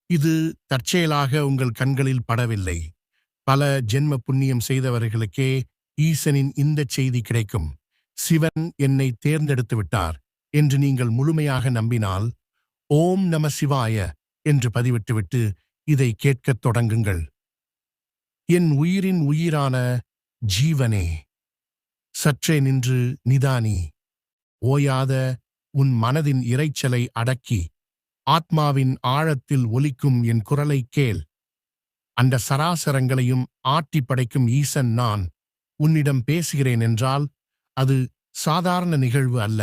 இது தற்செயலாக உங்கள் கண்களில் படவில்லை. பல ஜென்ம புண்ணியம் செய்தவர்களுக்கே ஈசனின் இந்தச் செய்தி கிடைக்கும். சிவன் என்னை தேர்ந்தெடுத்து விட்டார் என்று நீங்கள் முழுமையாக நம்பினால், ஓம் நம சிவாய என்று பதிவிட்டுவிட்டு இதை கேட்கத் தொடங்குங்கள். என் உயிரின் உயிரான ஜீவனே, சற்றே நின்று நிதானி. ஓயாத உன் மனதின் இரைச்சலை அடக்கி ஆத்மாவின் ஆழத்தில் ஒலிக்கும் என் குரலைக் கேள். அந்த சராசரங்களையும் ஆட்டி படைக்கும் ஈசன் நான் உன்னிடம் பேசுகிறேன் என்றால் அது சாதாரண நிகழ்வு அல்ல.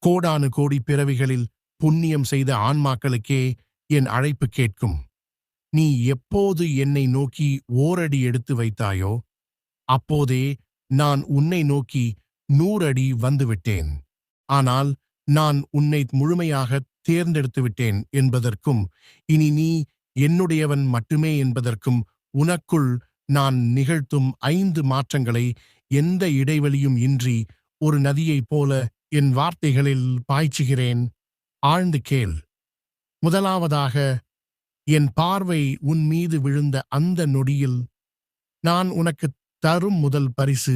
கோடானு கோடி பிறவிகளில் புண்ணியம் செய்த ஆன்மாக்களுக்கே என் அழைப்பு கேட்கும். நீ எப்போது என்னை நோக்கி ஓரடி எடுத்து வைத்தாயோ அப்போதே நான் உன்னை நோக்கி 100 அடி வந்துவிட்டேன். ஆனால் நான் உன்னை முழுமையாக தேர்ந்தெடுத்து விட்டேன் என்பதற்கும் இனி நீ என்னுடையவன் மட்டுமே என்பதற்கும் உனக்குள் நான் நிகழ்த்தும் 5 மாற்றங்களை எந்த இடைவெளியும் இன்றி ஒரு நதியைப் போல என் வார்த்தைகளில் பாய்ச்சுகிறேன். ஆழ்ந்து கேள். முதலாவதாக, என் பார்வை உன் மீது விழுந்த அந்த நொடியில் நான் உனக்கு தரும் முதல் பரிசு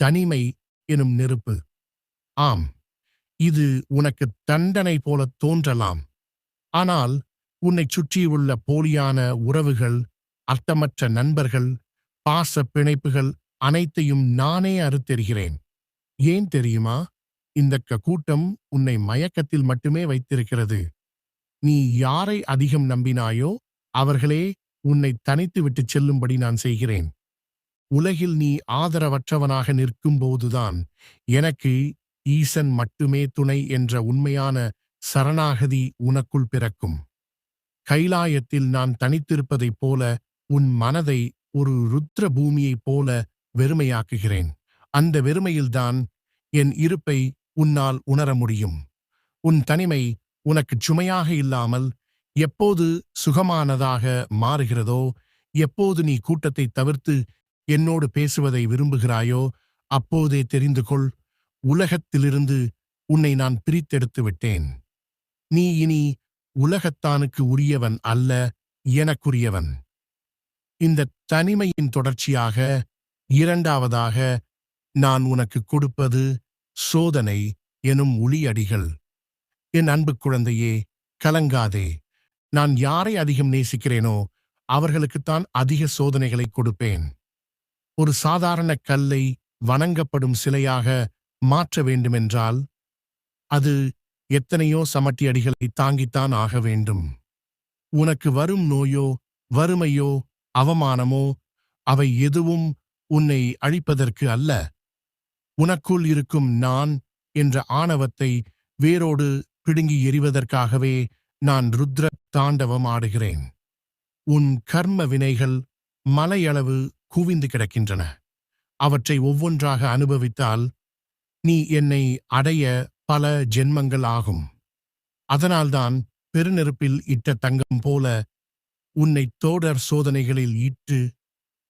தனிமை எனும் நெருப்பு. ஆம், இது உனக்கு தண்டனை போலத் தோன்றலாம். ஆனால் உன்னைச் சுற்றியுள்ள போலியான உறவுகள், அர்த்தமற்ற நண்பர்கள், பாச பிணைப்புகள் அனைத்தையும் நானே அறுத்தெறிகிறேன். ஏன் தெரியுமா? இந்த கூட்டம் உன்னை மயக்கத்தில் மட்டுமே வைத்திருக்கிறது. நீ யாரை அதிகம் நம்பினாயோ அவர்களே உன்னை தனித்து விட்டுச் செல்லும்படி நான் செய்கிறேன். உலகில் நீ ஆதரவற்றவனாக நிற்கும்போதுதான் எனக்கு ஈசன் மட்டுமே துணை என்ற உண்மையான சரணாகதி உனக்குள் பிறக்கும். கைலாயத்தில் நான் தனித்திருப்பதைப் போல உன் மனதை ஒரு ருத்ர பூமியைப் போல வெறுமையாக்குகிறேன். அந்த வெறுமையில்தான் என் இருப்பை உன்னால் உணர முடியும். உன் தனிமை உனக்குச் சுமையாக இல்லாமல் எப்போது சுகமானதாக மாறுகிறதோ, எப்போது நீ கூட்டத்தை தவிர்த்து என்னோடு பேசுவதை விரும்புகிறாயோ அப்போதே தெரிந்து கொள், உலகத்திலிருந்து உன்னை நான் பிரித்தெடுத்து விட்டேன். நீ இனி உலகத்தானுக்கு உரியவன் அல்ல, எனக்குரியவன். இந்த தனிமையின் தொடர்ச்சியாக இரண்டாவதாக நான் உனக்கு கொடுப்பது சோதனை எனும் ஒளியடிகள். என் அன்பு குழந்தையே, கலங்காதே. நான் யாரை அதிகம் நேசிக்கிறேனோ அவர்களுக்குத்தான் அதிக சோதனைகளை கொடுப்பேன். ஒரு சாதாரண கல்லை வணங்கப்படும் சிலையாக மாற்ற வேண்டுமென்றால் அது எத்தனையோ சமட்டி அடிகளை தாங்கித்தான் ஆக வேண்டும். உனக்கு வரும் நோயோ, வறுமையோ, அவமானமோ அவை எதுவும் உன்னை அழிப்பதற்கு அல்ல. உனக்குள் இருக்கும் நான் என்ற ஆணவத்தை வேரோடு பிடுங்கி எறிவதற்காகவே நான் ருத்ர தாண்டவம் ஆடுகிறேன். உன் கர்ம வினைகள் மலையளவு குவிந்து கிடக்கின்றன. அவற்றை ஒவ்வொன்றாக அனுபவித்தால் நீ என்னை அடைய பல ஜென்மங்கள் ஆகும். அதனால்தான் பெருநெருப்பில் இட்ட தங்கம் போல உன்னை தோடர் சோதனைகளில் இட்டு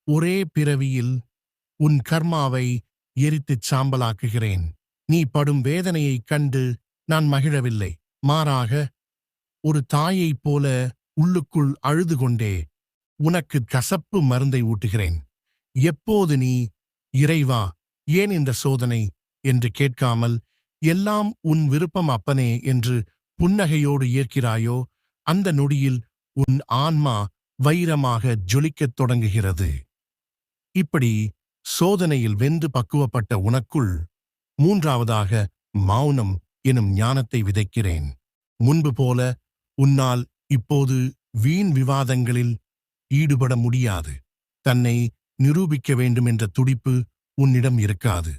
ஒரே பிறவியில் உன் கர்மாவை எரித்துச் சாம்பலாக்குகிறேன். நீ படும் வேதனையைக் கண்டு நான் மகிழவில்லை. மாறாக ஒரு தாயைப் போல உள்ளுக்குள் அழுது கொண்டே உனக்கு கசப்பு மருந்தை ஊட்டுகிறேன். எப்போது நீ இறைவா, ஏன் இந்த சோதனை என்று கேட்காமல் எல்லாம் உன் விருப்பம் அப்பனே என்று புன்னகையோடு ஏற்கிறாயோ அந்த நொடியில் உன் ஆன்மா வைரமாக ஜொலிக்கத் தொடங்குகிறது. இப்படி சோதனையில் வென்று பக்குவப்பட்ட உனக்குள் மூன்றாவதாக மௌனம் எனும் ஞானத்தை விதைக்கிறேன். முன்பு போல உன்னால் இப்போது வீண் விவாதங்களில் ஈடுபட முடியாது. தன்னை நிரூபிக்க வேண்டும் என்ற துடிப்பு உன்னிடம் இருக்காது.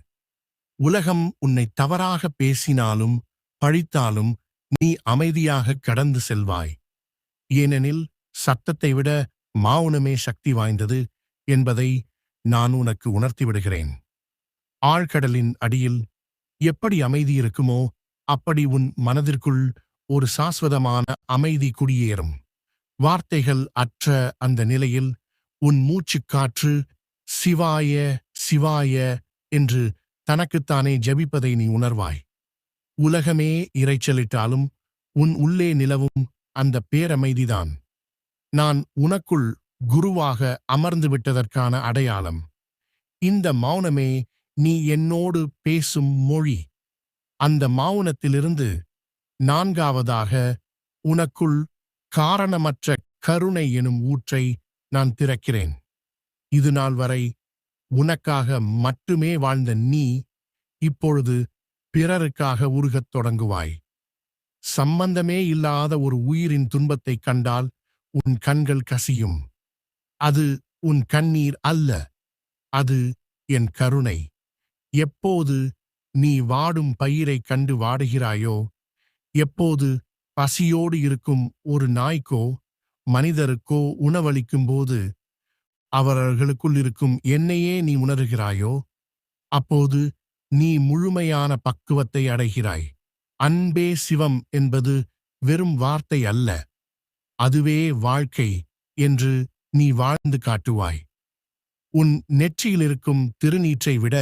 உலகம் உன்னை தவறாக பேசினாலும் பழித்தாலும் நீ அமைதியாக கடந்து செல்வாய். ஏனெனில் சத்தத்தை விட மௌனமே சக்தி வாய்ந்தது என்பதை நான் உனக்கு உணர்த்திவிடுகிறேன். ஆழ்கடலின் அடியில் எப்படி அமைதி இருக்குமோ அப்படி உன் மனதிற்குள் ஒரு சாஸ்வதமான அமைதி குடியேறும். வார்த்தைகள் அற்ற அந்த நிலையில் உன் மூச்சுக்காற்று சிவாய சிவாய என்று தனக்குத்தானே ஜபிப்பதை நீ உணர்வாய். உலகமே இரைச்சலிட்டாலும் உன் உள்ளே நிலவும் அந்த பேரமைதிதான் நான் உனக்குள் குருவாக அமர்ந்து விட்டதற்கான அடையாளம். இந்த மௌனமே நீ என்னோடு பேசும் மொழி. அந்த மௌனத்திலிருந்து நான்காவதாக உனக்குள் காரணமற்ற கருணை எனும் ஊற்றை நான் திறக்கிறேன். இது நாள் வரை உனக்காக மட்டுமே வாழ்ந்த நீ இப்பொழுது பிறருக்காக உருகத் தொடங்குவாய். சம்பந்தமே இல்லாத ஒரு உயிரின் துன்பத்தைக் கண்டால் உன் கண்கள் கசியும். அது உன் கண்ணீர் அல்ல, அது என் கருணை. எப்போது நீ வாடும் பயிரைக் கண்டு வாடுகிறாயோ, எப்போது பசியோடு இருக்கும் ஒரு நாய்க்கோ மனிதருக்கோ உணவளிக்கும்போது அவர்களுக்குள் இருக்கும் என்னையே நீ உணர்கிறாயோ, அப்போது நீ முழுமையான பக்குவத்தை அடைகிறாய். அன்பே சிவம் என்பது வெறும் வார்த்தை அல்ல, அதுவே வாழ்க்கை என்று நீ வாழ்ந்து காட்டுவாய். உன் நெற்றியில் இருக்கும் திருநீற்றை விட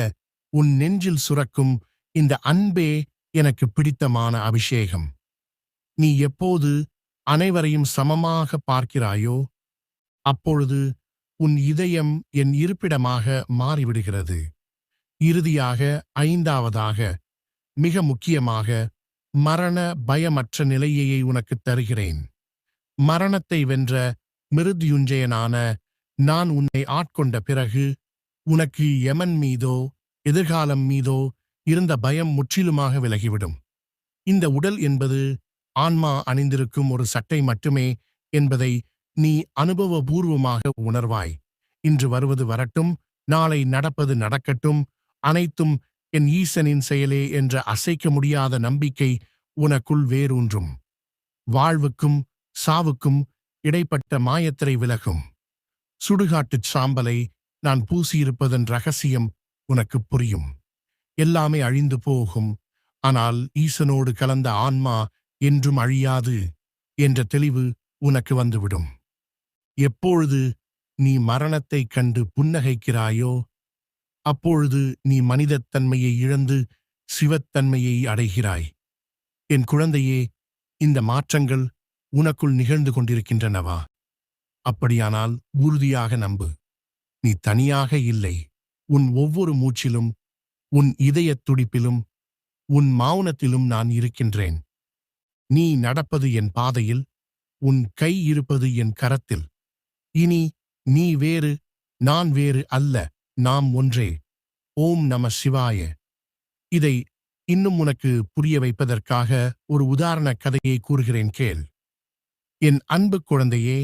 உன் நெஞ்சில் சுரக்கும் இந்த அன்பே எனக்கு பிடித்தமான அபிஷேகம். நீ எப்போது அனைவரையும் சமமாக பார்க்கிறாயோ, அப்பொழுது உன் இதயம் என் இருப்பிடமாக மாறிவிடுகிறது. இறுதியாக, ஐந்தாவதாக, மிக முக்கியமாக, மரண பயமற்ற நிலையை உனக்குத் தருகிறேன். மரணத்தை வென்ற மிருத்யுஞ்சயனான நான் உன்னை ஆட்கொண்ட பிறகு உனக்கு யமன் மீதோ எதிர்காலம் மீதோ இருந்த பயம் முற்றிலுமாக விலகிவிடும். இந்த உடல் என்பது ஆன்மா அணிந்திருக்கும் ஒரு சட்டை மட்டுமே என்பதை நீ அனுபவபூர்வமாக உணர்வாய். இன்று வருவது வரட்டும், நாளை நடப்பது நடக்கட்டும், அனைத்தும் என் ஈசனின் செயலே என்ற அசைக்க முடியாத நம்பிக்கை உனக்குள் வேரூன்றும். வாழ்வுக்கும் சாவுக்கும் இடைப்பட்ட மாயத்திரை விலகும். சுடுகாட்டுச் சாம்பலை நான் பூசியிருப்பதன் ரகசியம் உனக்கு புரியும். எல்லாமே அழிந்து போகும், ஆனால் ஈசனோடு கலந்த ஆன்மா என்றும் அழியாது என்ற தெளிவு உனக்கு வந்துவிடும். எப்பொழுது நீ மரணத்தைக் கண்டு புன்னகைக்கிறாயோ, அப்பொழுது நீ மனிதத்தன்மையை இழந்து சிவத்தன்மையை அடைகிறாய். என் குழந்தையே, இந்த மாற்றங்கள் உனக்குள் நிகழ்ந்து கொண்டிருக்கின்றனவா? அப்படியானால் உறுதியாக நம்பு, நீ தனியாக இல்லை. உன் ஒவ்வொரு மூச்சிலும், உன் இதயத் துடிப்பிலும், உன் மௌனத்திலும் நான் இருக்கின்றேன். நீ நடப்பது என் பாதையில், உன் கை இருப்பது என் கரத்தில். இனி நீ வேறு, நான் வேறு அல்ல, நாம் ஒன்றே. ஓம் நம சிவாய. இதை இன்னும் உனக்கு புரிய வைப்பதற்காக ஒரு உதாரண கதையை கூறுகிறேன், கேள். என் அன்பு குழந்தையே,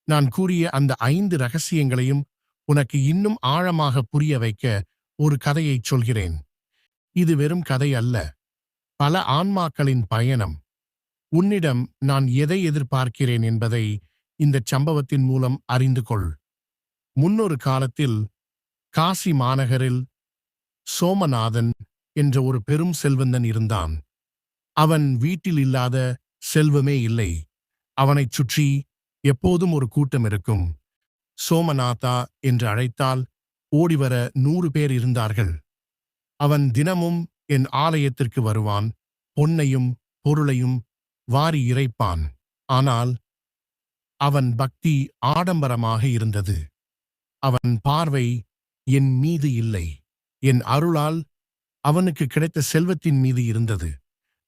நான் கூறிய அந்த 5 ரகசியங்களையும் உனக்கு இன்னும் ஆழமாக புரிய வைக்க ஒரு கதையைச் சொல்கிறேன். இது வெறும் கதை அல்ல, பல ஆன்மாக்களின் பயணம். உன்னிடம் நான் எதை எதிர்பார்க்கிறேன் என்பதை இந்தச் சம்பவத்தின் மூலம் அறிந்து கொள். முன்னொரு காலத்தில் காசி மாநகரில் சோமநாதன் என்ற ஒரு பெரும் செல்வந்தன் இருந்தான். அவன் வீட்டில் இல்லாத செல்வமே இல்லை. அவனைச் சுற்றி எப்போதும் ஒரு கூட்டம் இருக்கும். சோமநாதா என்று அழைத்தால் ஓடிவர 100 பேர் இருந்தார்கள். அவன் தினமும் என் ஆலயத்திற்கு வருவான், பொன்னையும் பொருளையும் வாரி இறைப்பான். ஆனால் அவன் பக்தி ஆடம்பரமாக இருந்தது. அவன் பார்வை என் மீது இல்லை, என் அருளால் அவனுக்கு கிடைத்த செல்வத்தின் மீது இருந்தது.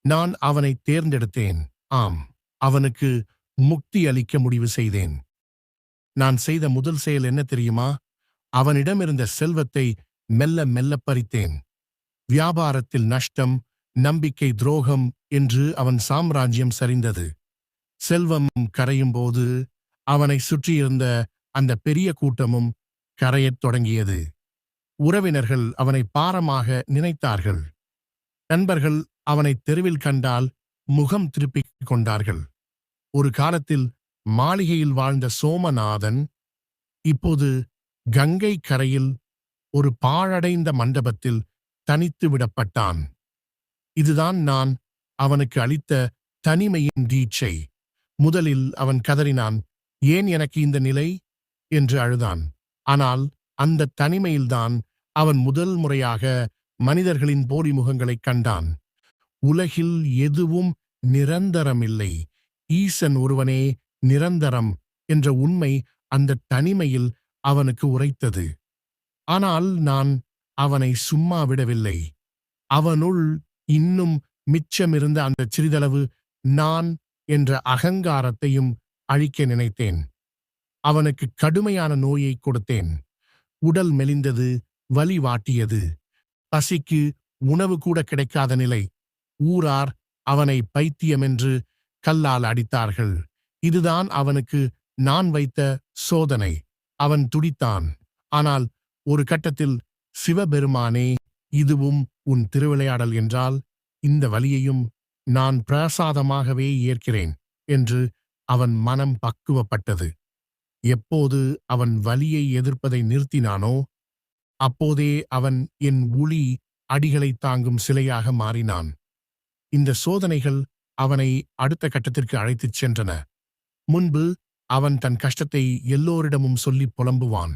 நான் அவனை தேர்ந்தெடுத்தேன். ஆம், அவனுக்கு முக்தி அளிக்க முடிவு செய்தேன். நான் செய்த முதல் செயல் என்ன தெரியுமா? அவனிடமிருந்த செல்வத்தை மெல்ல மெல்ல பறித்தேன். வியாபாரத்தில் நஷ்டம், நம்பிக்கை துரோகம் என்று அவன் சாம்ராஜ்யம் சரிந்தது. செல்வம் கரையும்போது அவனை சுற்றியிருந்த அந்த பெரிய கூட்டமும் கரையத் தொடங்கியது. உறவினர்கள் அவனை பாரமாக நினைத்தார்கள். நண்பர்கள் அவனை தெருவில் கண்டால் முகம் திருப்பிக் கொண்டார்கள். ஒரு காலத்தில் மாளிகையில் வாழ்ந்த சோமநாதன் இப்போது கங்கை கரையில் ஒரு பாழடைந்த மண்டபத்தில் தனித்து விடப்பட்டான். இதுதான் நான் அவனுக்கு அளித்த தனிமையின் தீட்சை. முதலில் அவன் கதறினான், ஏன் எனக்கு இந்த நிலை என்று அழுதான். ஆனால் அந்த தனிமையில்தான் அவன் முதல் முறையாக மனிதர்களின் போலி முகங்களைக் கண்டான். உலகில் எதுவும் நிரந்தரமில்லை, ஈசன் ஒருவனே நிரந்தரம் என்ற உண்மை அந்த தனிமையில் அவனுக்கு உரைத்தது. ஆனால் நான் அவனை சும்மா விடவில்லை. அவனுள் இன்னும் மிச்சமிருந்த அந்த சிறிதளவு நான் என்ற அகங்காரத்தையும் அழிக்க நினைத்தேன். அவனுக்கு கடுமையான நோயை கொடுத்தேன். உடல் மெலிந்தது, வலி வாட்டியது, பசிக்கு உணவு கூட கிடைக்காத நிலை. ஊரார் அவனை பைத்தியமென்று கல்லால் அடித்தார்கள். இதுதான் அவனுக்கு நான் வைத்த சோதனை. அவன் துடித்தான். ஆனால் ஒரு கட்டத்தில், சிவபெருமானே, இதுவும் உன் திருவிளையாடல் என்றால் இந்த வலியையும் நான் பிரசாதமாகவே ஏற்கிறேன் என்று அவன் மனம் பக்குவப்பட்டது. எப்போது அவன் வலியை எதிர்ப்பதை நிறுத்தினானோ அப்போதே அவன் என் உளி அடிகளைத் தாங்கும் சிலையாக மாறினான். இந்த சோதனைகள் அவனை அடுத்த கட்டத்திற்கு அழைத்துச் சென்றன. முன்பு அவன் தன் கஷ்டத்தை எல்லோரிடமும் சொல்லிப் புலம்புவான்.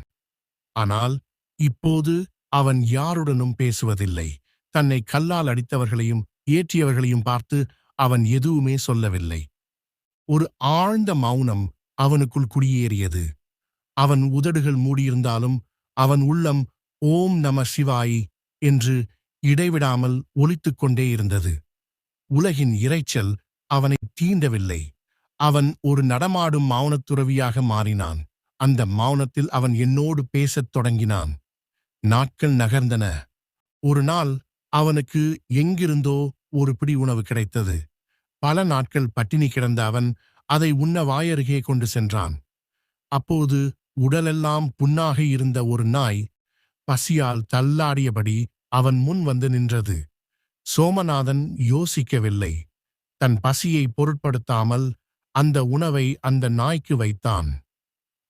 ஆனால் இப்போது அவன் யாருடனும் பேசுவதில்லை. தன்னை கல்லால் அடித்தவர்களையும் ஏற்றியவர்களையும் பார்த்து அவன் எதுவுமே சொல்லவில்லை. ஒரு ஆழ்ந்த மௌனம் அவனுக்குள் குடியேறியது. அவன் உதடுகள் மூடியிருந்தாலும் அவன் உள்ளம் ஓம் நம சிவாய் என்று இடைவிடாமல் ஒலித்துக் கொண்டே இருந்தது. உலகின் இரைச்சல் அவனை தீண்டவில்லை. அவன் ஒரு நடமாடும் மௌனத்துறவியாக மாறினான். அந்த மௌனத்தில் அவன் என்னோடு பேசத் தொடங்கினான். நாட்கள் நகர்ந்தன. ஒரு நாள் அவனுக்கு எங்கிருந்தோ ஒரு பிடி உணவு கிடைத்தது. பல நாட்கள் பட்டினி கிடந்த அவன் அதை உண்ண வாயருகே கொண்டு சென்றான். அப்போது உடலெல்லாம் புண்ணாக இருந்த ஒரு நாய் பசியால் தள்ளாடியபடி அவன் முன் வந்து நின்றது. சோமநாதன் யோசிக்கவில்லை. தன் பசியை பொருட்படுத்தாமல் அந்த உணவை அந்த நாய்க்கு வைத்தான்.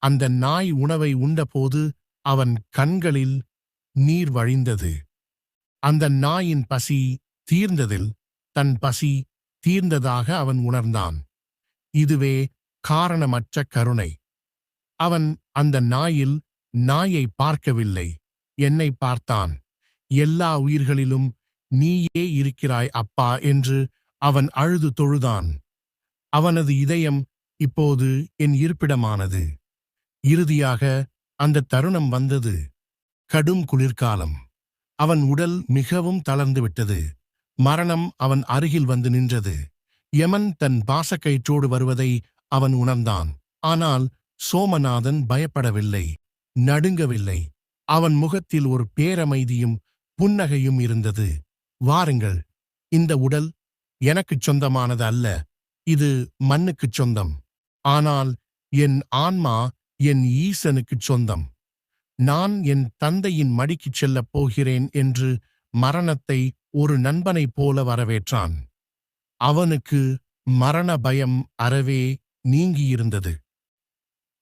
அந்த நாய் உணவை உண்டபோது அவன் கண்களில் நீர் வழிந்தது. அந்த நாயின் பசி தீர்ந்ததில் தன் பசி தீர்ந்ததாக அவன் உணர்ந்தான். இதுவே காரணமற்ற கருணை. அவன் அந்த நாயில் நாயை பார்க்கவில்லை, என்னை பார்த்தான். எல்லா உயிர்களிலும் நீயே இருக்கிறாய் அப்பா என்று அவன் அழுது தொழுதான். அவனது இதயம் இப்போது என் இருப்பிடமானது. இறுதியாக அந்த தருணம் வந்தது. கடும் குளிர்காலம். அவன் உடல் மிகவும் தளர்ந்துவிட்டது. மரணம் அவன் அருகில் வந்து நின்றது. யமன் தன் பாசக்கயிற்றோடு வருவதை அவன் உணர்ந்தான். ஆனால் சோமநாதன் பயப்படவில்லை, நடுங்கவில்லை. அவன் முகத்தில் ஒரு பேரமைதியும் புன்னகையும் இருந்தது. வாருங்கள், இந்த உடல் எனக்குச் சொந்தமானது அல்ல, இது மண்ணுக்குச் சொந்தம். ஆனால் என் ஆன்மா என் ஈசனுக்குச் சொந்தம். நான் என் தந்தையின் மடிக்குச் செல்லப் போகிறேன் என்று மரணத்தை ஒரு நண்பனைப் போல வரவேற்றான். அவனுக்கு மரண பயம் அறவே நீங்கியிருந்தது.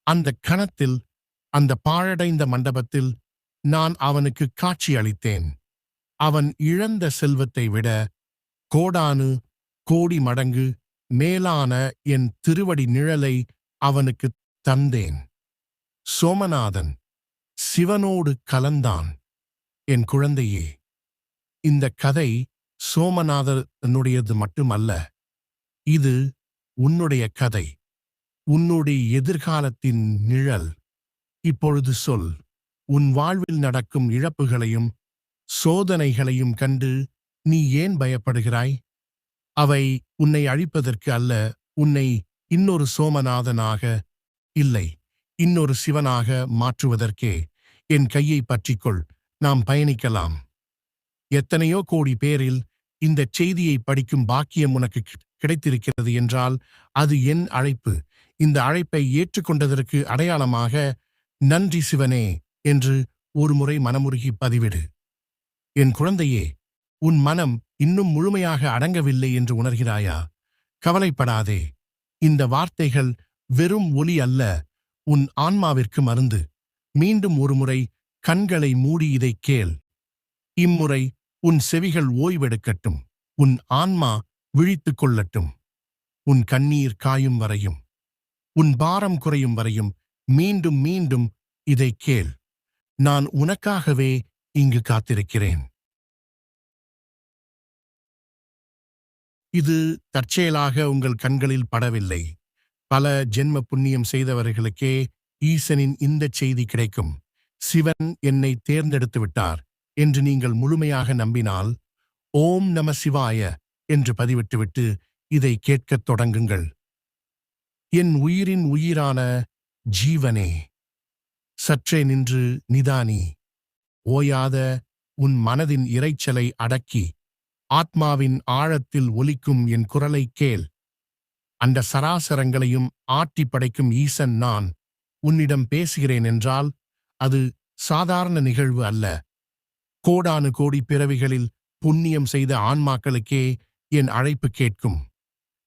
அந்த கணத்தில், அந்த பாழடைந்த மண்டபத்தில் நான் அவனுக்கு காட்சி அளித்தேன். அவன் இழந்த செல்வத்தை விட கோடானு கோடி மடங்கு மேலான என் திருவடி நிழலை அவனுக்குத் தந்தேன். சோமநாதன் சிவனோடு கலந்தான். என் குழந்தையே, இந்த கதை சோமநாதனுடையது மட்டுமல்ல. இது உன்னுடைய கதை, உன்னுடைய எதிர்காலத்தின் நிழல். இப்பொழுது சொல், உன் வாழ்வில் நடக்கும் இழப்புகளையும் சோதனைகளையும் கண்டு நீ ஏன் பயப்படுகிறாய்? அவை உன்னை அழிப்பதற்கு அல்ல, உன்னை இன்னொரு சோமநாதனாக, இல்லை, இன்னொரு சிவனாக மாற்றுவதற்கே. என் கையை பற்றிக்கொள், நாம் பயணிக்கலாம். எத்தனையோ கோடி பேரில் இந்தச் செய்தியை படிக்கும் பாக்கியம் உனக்கு கிடைத்திருக்கிறது என்றால் அது என் அழைப்பு. இந்த அழைப்பை ஏற்றுக்கொண்டதற்கு அடையாளமாக நன்றி சிவனே என்று ஒருமுறை மனமுருகி பதிவிடு. என் குழந்தையே, உன் மனம் இன்னும் முழுமையாக அடங்கவில்லை என்று உணர்கிறாயா? கவலைப்படாதே. இந்த வார்த்தைகள் வெறும் ஒலி அல்ல, உன் ஆன்மாவிற்கு மருந்து. மீண்டும் ஒருமுறை கண்களை மூடி இதைக் கேள். இம்முறை உன் செவிகள் ஓய்வெடுக்கட்டும், உன் ஆன்மா விழித்துக் கொள்ளட்டும். உன் கண்ணீர் காயும் வரையும், உன் பாரம் குறையும் வரையும் மீண்டும் மீண்டும் இதைக் கேள். நான் உனக்காகவே இங்கு காத்திருக்கிறேன். இது தற்செயலாக உங்கள் கண்களில் படவில்லை. பல ஜென்ம புண்ணியம் செய்தவர்களுக்கே ஈசனின் இந்தச் செய்தி கிடைக்கும். சிவன் என்னை தேர்ந்தெடுத்து விட்டார் என்று நீங்கள் முழுமையாக நம்பினால், ஓம் நம சிவாய என்று பதிவிட்டுவிட்டு இதை கேட்கத் தொடங்குங்கள். என் உயிரின் உயிரான ஜீவனே, சற்றே நின்று நிதானி. ஓயாத உன் மனதின் இரைச்சலை அடக்கி ஆத்மாவின் ஆழத்தில் ஒலிக்கும் என் குரலைக் கேள். அந்த சராசரங்களையும் ஆட்டி படைக்கும் ஈசன் நான் உன்னிடம் பேசுகிறேன் என்றால் அது சாதாரண நிகழ்வு அல்ல. கோடானு கோடி பிறவிகளில் புண்ணியம் செய்த ஆன்மாக்களுக்கே என் அழைப்பு கேட்கும்.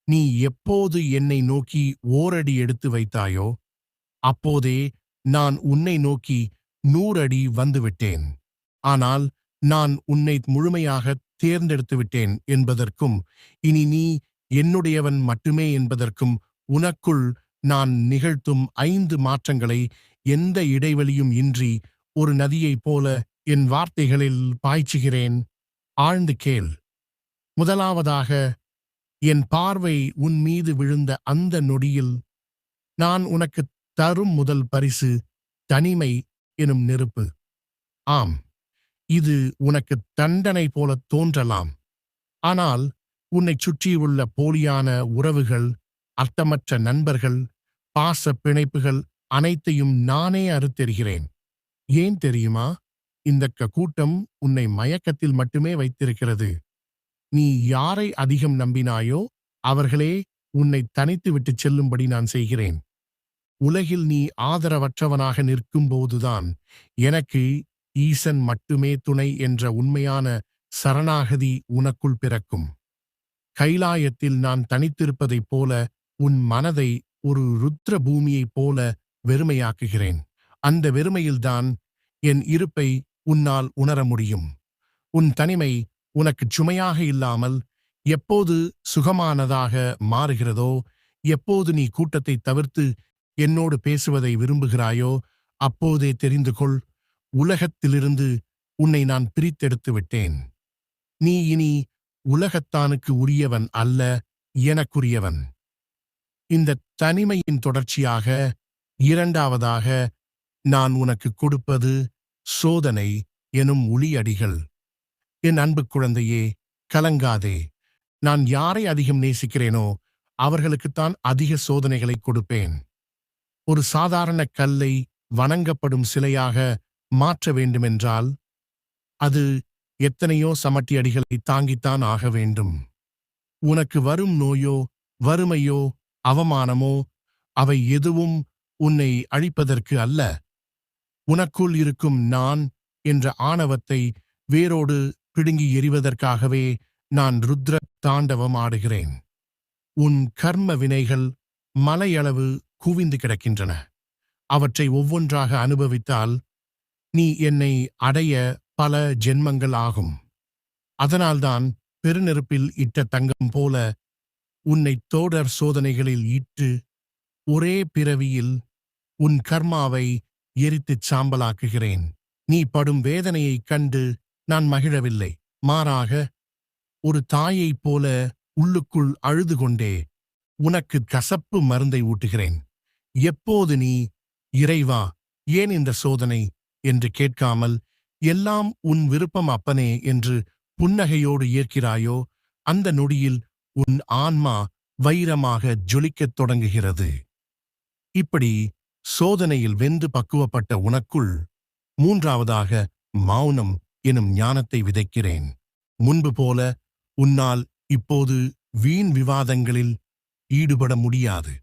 நீ எப்போது என்னை நோக்கி ஓரடி எடுத்து வைத்தாயோ அப்போதே நான் உன்னை நோக்கி 100 அடி வந்துவிட்டேன். ஆனால் நான் உன்னை முழுமையாக தேர்ந்தெடுத்து விட்டேன் என்பதற்கும் இனி நீ என்னுடையவன் மட்டுமே என்பதற்கும் உனக்குள் நான் நிகழ்த்தும் 5 மாற்றங்களை எந்த இடைவெளியும் இன்றி ஒரு நதியைப் போல என் வார்த்தைகளில் பாய்ச்சுகிறேன். ஆழ்ந்து கேள். முதலாவதாக, என் பார்வை உன் மீது விழுந்த அந்த நொடியில் நான் உனக்குத் தரும் முதல் பரிசு தனிமை எனும் நெருப்பு. ஆம், இது உனக்கு தண்டனை போல தோன்றலாம். ஆனால் உன்னைச் சுற்றியுள்ள போலியான உறவுகள், அர்த்தமற்ற நண்பர்கள், பாச பிணைப்புகள் அனைத்தையும் நானே அறுத்தெறிகிறேன். ஏன் தெரியுமா? இந்த கூட்டம் உன்னை மயக்கத்தில் மட்டுமே வைத்திருக்கிறது. நீ யாரை அதிகம் நம்பினாயோ அவர்களே உன்னை தனித்து விட்டுச் செல்லும்படி நான் செய்கிறேன். உலகில் நீ ஆதரவற்றவனாக நிற்கும்போதுதான் எனக்கு ஈசன் மட்டுமே துணை என்ற உண்மையான சரணாகதி உனக்குள் பிறக்கும். கைலாயத்தில் நான் தனித்திருப்பதைப் போல உன் மனதை ஒரு ருத்ர பூமியைப் போல வெறுமையாக்குகிறேன். அந்த வெறுமையில்தான் என் இருப்பை உன்னால் உணர முடியும். உன் தனிமை உனக்குச் சுமையாக இல்லாமல் எப்போது சுகமானதாக மாறுகிறதோ, எப்போது நீ கூட்டத்தை தவிர்த்து என்னோடு பேசுவதை விரும்புகிறாயோ அப்போதே தெரிந்து கொள், உலகத்திலிருந்து உன்னை நான் பிரித்தெடுத்து விட்டேன். நீ இனி உலகத்தானுக்கு உரியவன் அல்ல, எனக்குரியவன். இந்த தனிமையின் தொடர்ச்சியாக இரண்டாவதாக நான் உனக்கு கொடுப்பது சோதனை எனும் ஒளியடிகள். என் அன்பு குழந்தையே, கலங்காதே. நான் யாரை அதிகம் நேசிக்கிறேனோ அவர்களுக்குத்தான் அதிக சோதனைகளை கொடுப்பேன். ஒரு சாதாரண கல்லை வணங்கப்படும் சிலையாக மாற்ற வேண்டுமென்றால் அது எத்தனையோ சமட்டி அடிகளை தாங்கித்தான் ஆக வேண்டும். உனக்கு வரும் நோயோ வறுமையோ அவமானமோ அவை எதுவும் உன்னை அழிப்பதற்கு அல்ல. உனக்குள் இருக்கும் நான் என்ற ஆணவத்தை வேரோடு பிடுங்கி எறிவதற்காகவே நான் ருத்ர தாண்டவம் ஆடுகிறேன். உன் கர்ம வினைகள் மலையளவு குவிந்து கிடக்கின்றன. அவற்றை ஒவ்வொன்றாக அனுபவித்தால் நீ என்னை அடைய பல ஜென்மங்கள் ஆகும். அதனால்தான் பெருநெருப்பில் இட்ட தங்கம் போல உன்னை தொடர் சோதனைகளில் இட்டு ஒரே பிறவியில் உன் கர்மாவை எரித்துச் சாம்பலாக்குகிறேன். நீ படும் வேதனையைக் கண்டு நான் மகிழவில்லை. மாறாக ஒரு தாயைப் போல உள்ளுக்குள் அழுது கொண்டே உனக்கு கசப்பு மருந்தை ஊட்டுகிறேன். எப்போது நீ இறைவா ஏன் இந்த சோதனை என்று கேட்காமல் எல்லாம் உன் விருப்பம் அப்பனே என்று புன்னகையோடு ஏற்கிறாயோ அந்த நொடியில் உன் ஆன்மா வைரமாக ஜொலிக்கத் தொடங்குகிறது. இப்படி சோதனையில் வெந்து பக்குவப்பட்ட உனக்குள் மூன்றாவதாக மௌனம் எனும் ஞானத்தை விதைக்கிறேன். முன்பு போல உன்னால் இப்போது வீண் விவாதங்களில் ஈடுபட முடியாது.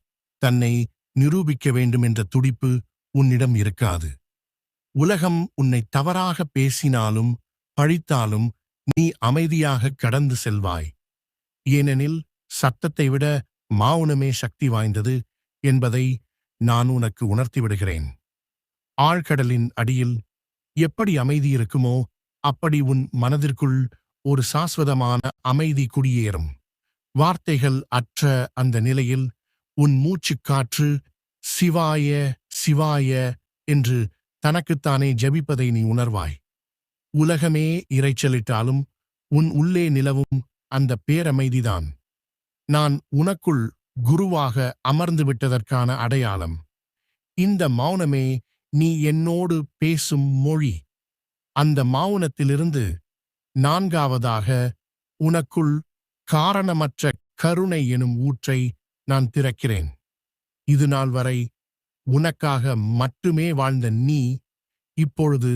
தன்னை நிரூபிக்க வேண்டும் என்ற துடிப்பு உன்னிடம் இருக்காது. உலகம் உன்னை தவறாக பேசினாலும் பழித்தாலும் நீ அமைதியாக கடந்து செல்வாய். ஏனெனில் சத்தத்தை விட மௌனமே சக்தி வாய்ந்தது என்பதை நான் உனக்கு உணர்த்திவிடுகிறேன். ஆழ்கடலின் அடியில் எப்படி அமைதி இருக்குமோ அப்படி உன் மனதிற்குள் ஒரு சாஸ்வதமான அமைதி குடியேறும். வார்த்தைகள் அற்ற அந்த நிலையில் உன் மூச்சுக்காற்று சிவாய சிவாய என்று தனக்குத்தானே ஜபிப்பதை நீ உணர்வாய். உலகமே இரைச்சலிட்டாலும் உன் உள்ளே நிலவும் அந்த பேரமைதிதான் நான் உனக்குள் குருவாக அமர்ந்து விட்டதற்கான அடையாளம். இந்த மௌனமே நீ என்னோடு பேசும் மொழி. அந்த மௌனத்திலிருந்து நான்காவதாக உனக்குள் காரணமற்ற கருணை எனும் ஊற்றை நான் திறக்கிறேன். இது நாள் வரை உனக்காக மட்டுமே வாழ்ந்த நீ இப்பொழுது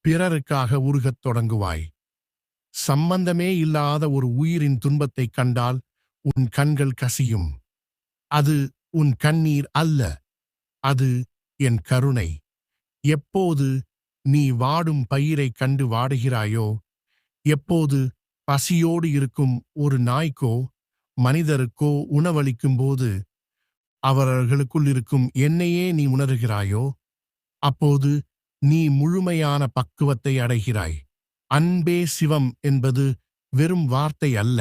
பிறருக்காக உருகத் தொடங்குவாய். சம்பந்தமே இல்லாத ஒரு உயிரின் துன்பத்தைக் கண்டால் உன் கண்கள் கசியும். அது உன் கண்ணீர் அல்ல, அது என் கருணை. எப்போது நீ வாடும் பயிரைக் கண்டு வாடுகிறாயோ, எப்போது பசியோடு இருக்கும் ஒரு நாய்க்கோ மனிதருக்கோ உணவளிக்கும்போது அவர்களுக்குள் இருக்கும் என்னையே நீ உணர்கிறாயோ, அப்போது நீ முழுமையான பக்குவத்தை அடைகிறாய். அன்பே சிவம் என்பது வெறும் வார்த்தை அல்ல,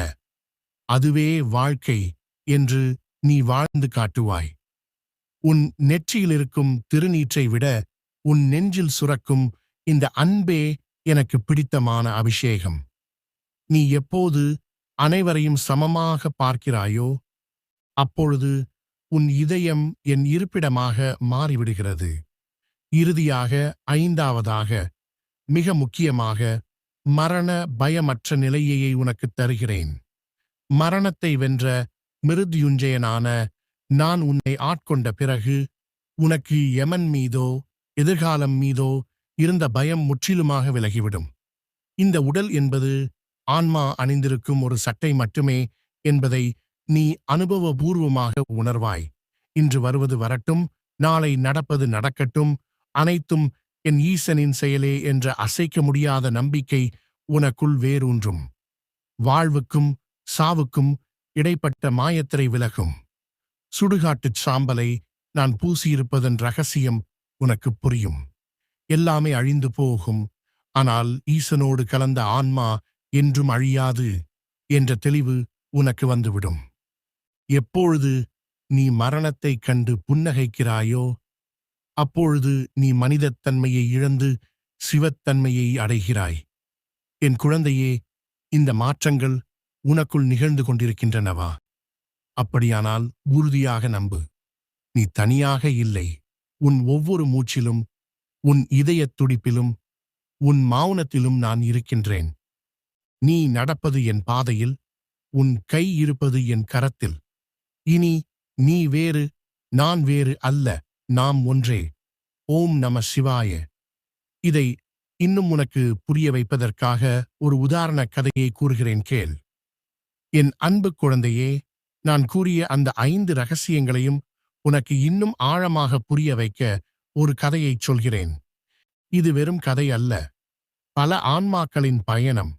அதுவே வாழ்க்கை என்று நீ வாழ்ந்து காட்டுவாய். உன் நெற்றியில் இருக்கும் திருநீற்றை விட உன் நெஞ்சில் சுரக்கும் இந்த அன்பே எனக்கு பிடித்தமான அபிஷேகம். நீ எப்போது அனைவரையும் சமமாக பார்க்கிறாயோ, அப்பொழுது உன் இதயம் என் இருப்பிடமாக மாறிவிடுகிறது. இறுதியாக, ஐந்தாவதாக, மிக முக்கியமாக, மரண பயமற்ற நிலையை உனக்குத் தருகிறேன். மரணத்தை வென்ற மிருத்யுஞ்சயனான நான் உன்னை ஆட்கொண்ட பிறகு உனக்கு யமன் மீதோ எதிர்காலம் மீதோ இருந்த பயம் முற்றிலுமாக விலகிவிடும். இந்த உடல் என்பது ஆன்மா அணிந்திருக்கும் ஒரு சட்டை மட்டுமே என்பதை நீ அனுபவபூர்வமாக உணர்வாய். இன்று வருவது வரட்டும், நாளை நடப்பது நடக்கட்டும், அனைத்தும் என் ஈசனின் செயலே என்ற அசைக்க முடியாத நம்பிக்கை உனக்குள் வேரூன்றும். வாழ்வுக்கும் சாவுக்கும் இடைப்பட்ட மாயத்திரை விலகும். சுடுகாட்டுச் சாம்பலை நான் பூசியிருப்பதன் ரகசியம் உனக்கு புரியும். எல்லாமே அழிந்து போகும், ஆனால் ஈசனோடு கலந்த ஆன்மா என்றும் அழியாது என்ற தெளிவு உனக்கு வந்துவிடும். எப்பொழுது நீ மரணத்தைக் கண்டு புன்னகைக்கிறாயோ, அப்பொழுது நீ மனிதத்தன்மையை இழந்து சிவத்தன்மையை அடைகிறாய். என் குழந்தையே, இந்த மாற்றங்கள் உனக்குள் நிகழ்ந்து கொண்டிருக்கின்றனவா? அப்படியானால் உறுதியாக நம்பு, நீ தனியாக இல்லை. உன் ஒவ்வொரு மூச்சிலும், உன் இதயத் துடிப்பிலும், உன் மௌனத்திலும் நான் இருக்கின்றேன். நீ நடப்பது என் பாதையில், உன் கை இருப்பது என் கரத்தில். இனி நீ வேறு, நான் வேறு அல்ல, நாம் ஒன்றே. ஓம் நம சிவாய. இதை இன்னும் உனக்கு புரிய வைப்பதற்காக ஒரு உதாரண கதையை கூறுகிறேன், கேள். என் அன்பு குழந்தையே, நான் கூறிய அந்த 5 ரகசியங்களையும் உனக்கு இன்னும் ஆழமாக புரிய வைக்க ஒரு கதையைச் சொல்கிறேன். இது வெறும் கதை அல்ல, பல ஆன்மாக்களின் பயணம்.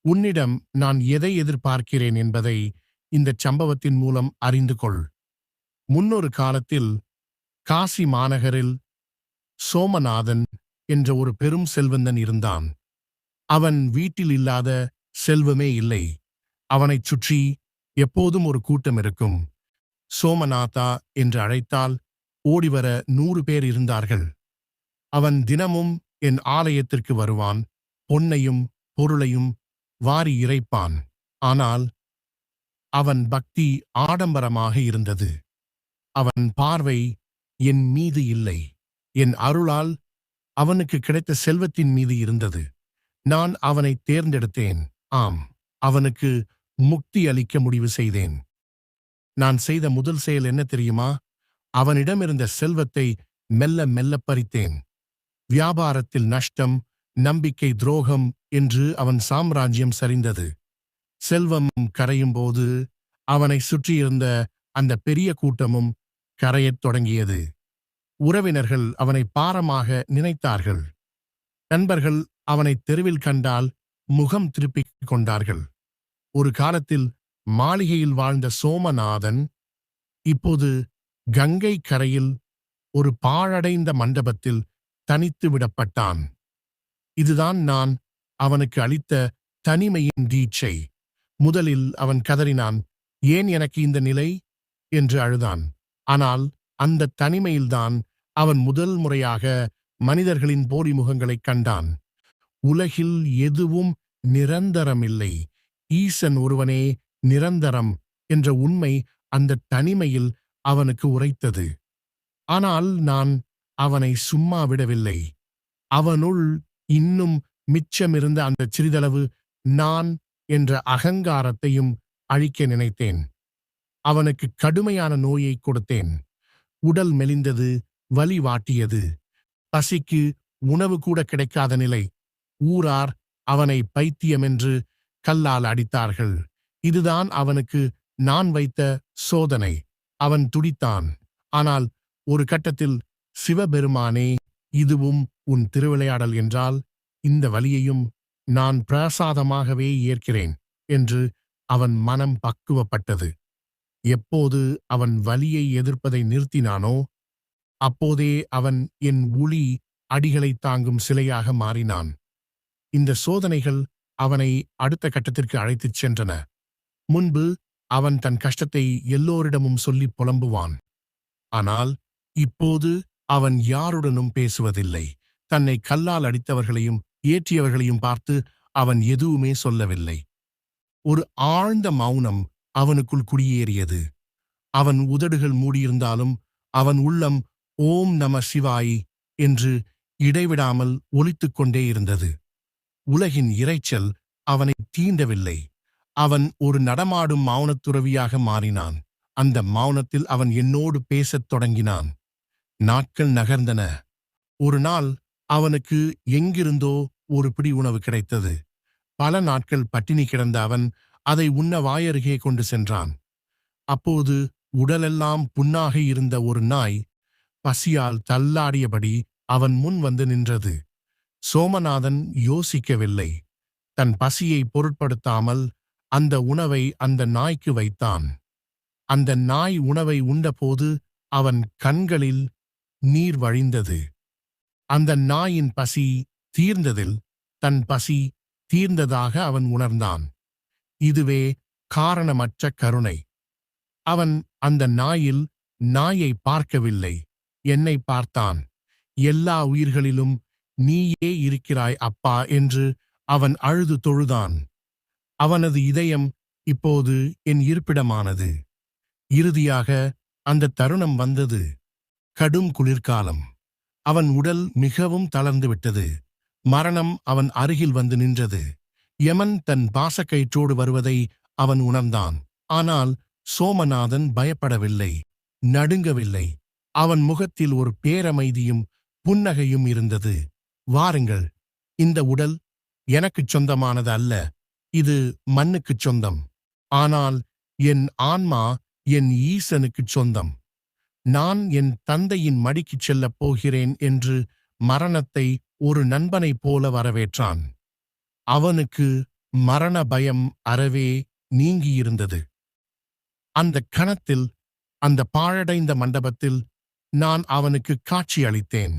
உன்னிடம் நான் எதை எதிர்பார்க்கிறேன் என்பதை இந்தச் சம்பவத்தின் மூலம் அறிந்து கொள். முன்னொரு காலத்தில் காசி மாநகரில் சோமநாதன் என்ற ஒரு பெரும் செல்வந்தன் இருந்தான். அவன் வீட்டில் இல்லாத செல்வமே இல்லை. அவனைச் சுற்றி எப்போதும் ஒரு கூட்டம் இருக்கும். சோமநாதா என்று அழைத்தால் ஓடிவர 100 பேர் இருந்தார்கள். அவன் தினமும் என் ஆலயத்திற்கு வருவான், பொன்னையும் பொருளையும் வாரி இறைப்பான். ஆனால் அவன் பக்தி ஆடம்பரமாக இருந்தது. அவன் பார்வை என் மீது இல்லை, என் அருளால் அவனுக்கு கிடைத்த செல்வத்தின் மீது இருந்தது. நான் அவனை தேர்ந்தெடுத்தேன். ஆம், அவனுக்கு முக்தி அளிக்க முடிவு செய்தேன். நான் செய்த முதல் செயல் என்ன தெரியுமா? அவனிடமிருந்த செல்வத்தை மெல்ல மெல்ல பறித்தேன். வியாபாரத்தில் நஷ்டம், நம்பிக்கை துரோகம் என்று அவன் சாம்ராஜ்யம் சரிந்தது. செல்வம் கரையும்போது அவனை சுற்றியிருந்த அந்த பெரிய கூட்டமும் கரையத் தொடங்கியது. உறவினர்கள் அவனை பாரமாக நினைத்தார்கள். நண்பர்கள் அவனை தெருவில் கண்டால் முகம் திருப்பிக் கொண்டார்கள். ஒரு காலத்தில் மாளிகையில் வாழ்ந்த சோமநாதன் இப்போது கங்கை கரையில் ஒரு பாழடைந்த மண்டபத்தில் தனித்து விடப்பட்டான். இதுதான் நான் அவனுக்கு அளித்த தனிமையின் தீட்சை. முதலில் அவன் கதறினான், ஏன் எனக்கு இந்த நிலை என்று அழுதான். ஆனால் அந்த தனிமையில்தான் அவன் முதல் முறையாக மனிதர்களின் போலி முகங்களைக் கண்டான். உலகில் எதுவும் நிரந்தரமில்லை, ஈசன் ஒருவனே நிரந்தரம் என்ற உண்மை அந்த தனிமையில் அவனுக்கு உரைத்தது. ஆனால் நான் அவனை சும்மா விடவில்லை. அவனுள் இன்னும் மிச்சமிருந்த அந்த சிறிதளவு நான் என்ற அகங்காரத்தையும் அழிக்க நினைத்தேன். அவனுக்கு கடுமையான நோயை கொடுத்தேன். உடல் மெலிந்தது, வலி வாட்டியது. பசிக்கு உணவு கூட கிடைக்காத நிலை. ஊரார் அவனை பைத்தியமென்று கல்லால் அடித்தார்கள். இதுதான் அவனுக்கு நான் வைத்த சோதனை. அவன் துடித்தான். ஆனால் ஒரு கட்டத்தில், சிவபெருமானே, இதுவும் உன் திருவிளையாடல் என்றால் இந்த வலியையும் நான் பிரசாதமாகவே ஏற்கிறேன் என்று அவன் மனம் பக்குவப்பட்டது. எப்போது அவன் வலியை எதிர்ப்பதை நிறுத்தினானோ அப்போதே அவன் என் உளி அடிகளை தாங்கும் சிலையாக மாறினான். இந்த சோதனைகள் அவனை அடுத்த கட்டத்திற்கு அழைத்துச் சென்றன. முன்பு அவன் தன் கஷ்டத்தை எல்லோரிடமும் சொல்லிப் புலம்புவான். ஆனால் இப்போது அவன் யாருடனும் பேசுவதில்லை. தன்னை கல்லால் அடித்தவர்களையும் ஏற்றியவர்களையும் பார்த்து அவன் எதுவுமே சொல்லவில்லை. ஒரு ஆழ்ந்த மௌனம் அவனுக்குள் குடியேறியது. அவன் உதடுகள் மூடியிருந்தாலும் அவன் உள்ளம் ஓம் நம சிவாய் என்று இடைவிடாமல் ஒலித்துக் கொண்டே இருந்தது. உலகின் இரைச்சல் அவனை தீண்டவில்லை. அவன் ஒரு நடமாடும் மௌனத்துறவியாக மாறினான். அந்த மௌனத்தில் அவன் என்னோடு பேசத் தொடங்கினான். நாட்கள் நகர்ந்தன. ஒரு நாள் அவனுக்கு எங்கிருந்தோ ஒரு பிடி உணவு கிடைத்தது. பல நாட்கள் பட்டினி கிடந்த அவன் அதை உண்ண வாயருகே கொண்டு சென்றான். அப்போது உடலெல்லாம் புண்ணாக இருந்த ஒரு நாய் பசியால் தள்ளாடியபடி அவன் முன் வந்து நின்றது. சோமநாதன் யோசிக்கவில்லை. தன் பசியை பொருட்படுத்தாமல் அந்த உணவை அந்த நாய்க்கு வைத்தான். அந்த நாய் உணவை உண்டபோது அவன் கண்களில் நீர் வழிந்தது. அந்த நாயின் பசி தீர்ந்ததில் தன் பசி தீர்ந்ததாக அவன் உணர்ந்தான். இதுவே காரணமற்ற கருணை. அவன் அந்த நாயில் நாயை பார்க்கவில்லை, என்னை பார்த்தான். எல்லா உயிர்களிலும் நீயே இருக்கிறாய் அப்பா என்று அவன் அழுது தொழுதான். அவனது இதயம் இப்போது என் இருப்பிடமானது. இறுதியாக அந்த தருணம் வந்தது. கடும் குளிர்காலம். அவன் உடல் மிகவும் தளர்ந்துவிட்டது. மரணம் அவன் அருகில் வந்து நின்றது. யமன் தன் பாசக்கயிற்றோடு வருவதை அவன் உணர்ந்தான். ஆனால் சோமநாதன் பயப்படவில்லை, நடுங்கவில்லை. அவன் முகத்தில் ஒரு பேரமைதியும் புன்னகையும் இருந்தது. வாருங்கள், இந்த உடல் எனக்குச் சொந்தமானது அல்ல, இது மண்ணுக்குச் சொந்தம். ஆனால் என் ஆன்மா என் ஈசனுக்குச் சொந்தம். நான் என் தந்தையின் மடிக்குச் செல்லப் போகிறேன் என்று மரணத்தை ஒரு நண்பனைப் போல வரவேற்றான். அவனுக்கு மரண பயம் அறவே நீங்கியிருந்தது. அந்த கணத்தில், அந்த பாழடைந்த மண்டபத்தில் நான் அவனுக்கு காட்சி அளித்தேன்.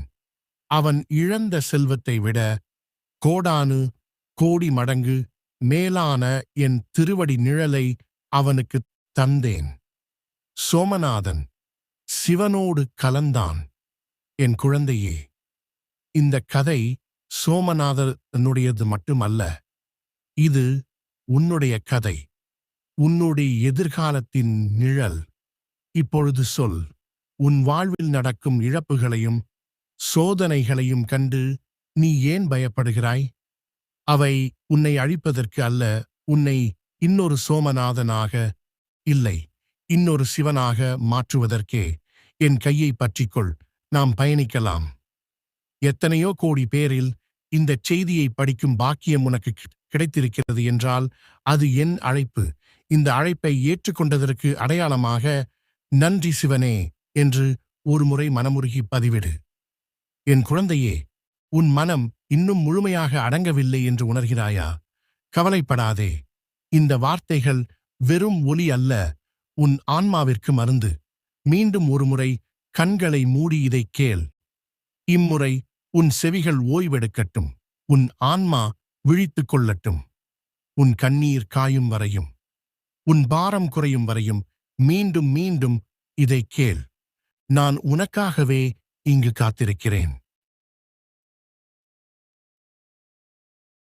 அவன் இழந்த செல்வத்தை விட கோடானு கோடி மடங்கு மேலான என் திருவடி நிழலை அவனுக்கு தந்தேன். சோமநாதன் சிவனோடு கலந்தான். என் குழந்தையே, இந்த கதை சோமநாதனுடையது மட்டுமல்ல. இது உன்னுடைய கதை, உன்னுடைய எதிர்காலத்தின் நிழல். இப்பொழுது சொல், உன் வாழ்வில் நடக்கும் இழப்புகளையும் சோதனைகளையும் கண்டு நீ ஏன் பயப்படுகிறாய்? அவை உன்னை அழிப்பதற்கு அல்ல, உன்னை இன்னொரு சோமநாதனாக, இல்லை, இன்னொரு சிவனாக மாற்றுவதற்கே. என் கையை பற்றிக்கொள், நாம் பயணிக்கலாம். எத்தனையோ கோடி பேரில் இந்தச் செய்தியை படிக்கும் பாக்கியம் உனக்கு கிடைத்திருக்கிறது என்றால் அது என் அழைப்பு. இந்த அழைப்பை ஏற்றுக்கொண்டதற்கு அடையாளமாக நன்றி சிவனே என்று ஒருமுறை மனமுருகி பதிவிடு. என் குழந்தையே, உன் மனம் இன்னும் முழுமையாக அடங்கவில்லை என்று உணர்கிறாயா? கவலைப்படாதே. இந்த வார்த்தைகள் வெறும் ஒலி அல்ல, உன் ஆன்மாவிற்கு மருந்து. மீண்டும் ஒருமுறை கண்களை மூடி இதைக் கேள். இம்முறை உன் செவிகள் ஓய்வெடுக்கட்டும், உன் ஆன்மா விழித்துக் கொள்ளட்டும். உன் கண்ணீர் காயும் வரையும், உன் பாரம் குறையும் வரையும் மீண்டும் மீண்டும் இதைக் கேள். நான் உனக்காகவே இங்கு காத்திருக்கிறேன்.